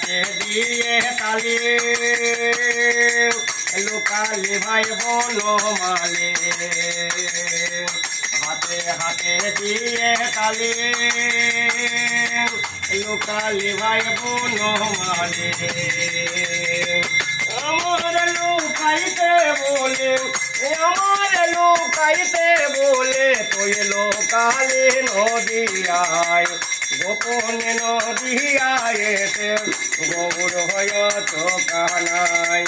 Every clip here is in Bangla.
হাতে দিয়ে তালি লুকালি ভাই বনমালী হাতে হাতে দিয়ে তালি লুকালি ভাই বনমালী আমার লুকাইতে বলে তুই লোকালি নদিয়ায় গোপনে নদিয়ায় এসে গৌর হয়ে চোখানাই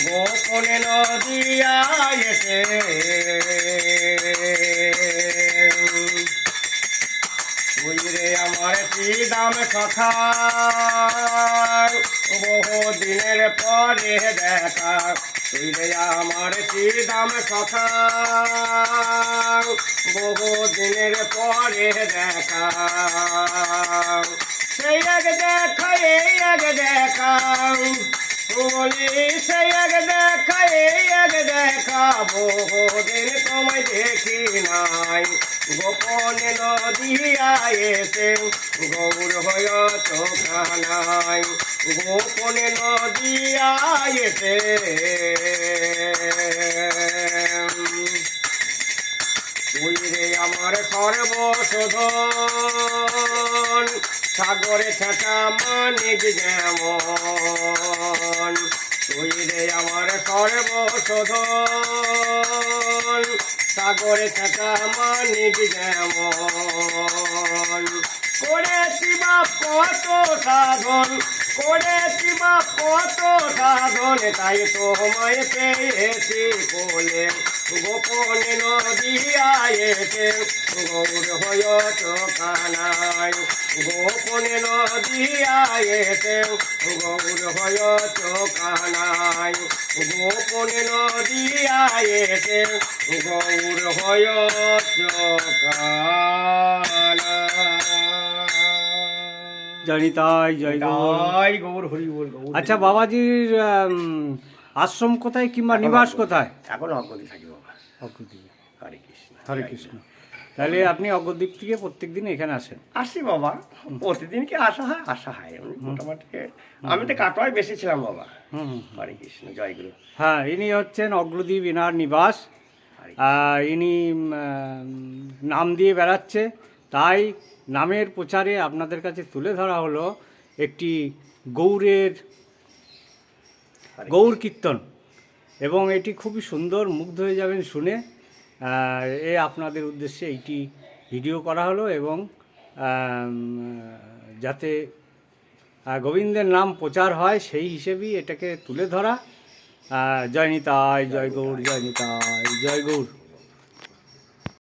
গোপনে নদিয়ায় এসে তুই রে আমার শ্রীদাম সখা বহু দিনের পরে দেখা তুই রে আমার শ্রীদাম সখা বহু দিনের পরে দেখা সেই এক দেখা এই এক দেখা বলি সেই এক দেখা এই এক দেখা বহুদিন তোমায় দেখি নাই গোপনে নদিয়ায় এসে গৌর হয়ে চোখানাই গোপনে নদিয়ায় এসে তুই রে আমার সর্বশোধন সাগরে ছাটা মানিক যেমন তুই রে আমার সর্বশোধন সাগরে ছাটা মানিক যেমন করেছি বা কত সাধন করেছি বা কত সাধন তাই তোমায় পেয়েছি কোলে গোপনে নদিয়ায় এসে গৌর হয়ে চোখানাই গোপনে নদিয়ায় এসে গৌর হয়ে চোখানাই গোপনে নদিয়ায় এসে গৌর হয়ে জনিতাই জয় জয় গৌর হরি বল। আচ্ছা, বাবাজির আশ্রম কোথায় কিংবা নিবাস কোথায়? এখন অজ্ঞতি থাকি বাবা। অগ্রদ্বীপ। হরে কৃষ্ণ হরে কৃষ্ণ। তাহলে আপনি অগ্রদ্বীপ থেকে প্রত্যেকদিন এখানে আসেন? আসি বাবা, প্রতিদিন কি আসা হয় মোটামুটি। আমি তো কাটোয়ায় বেশি ছিলাম বাবা। হরে কৃষ্ণ, জয় গুরু। হ্যাঁ, ইনি হচ্ছেন অগ্রদ্বীপ ইনার নিবাস। ইনি নাম দিয়ে বেড়াচ্ছে, তাই নামের প্রচারে আপনাদের কাছে তুলে ধরা হলো একটি গৌর কীর্তন, এবং এটি খুবই সুন্দর, মুগ্ধ হয়ে যাবেন শুনে। আপনাদের উদ্দেশ্যে এইটি ভিডিও করা হলো, এবং যাতে গোবিন্দের নাম প্রচার হয় সেই হিসেবেই এটাকে তুলে ধরা। জয় নিতাই, জয় গৌর, জয় নিতাই, জয় গৌর।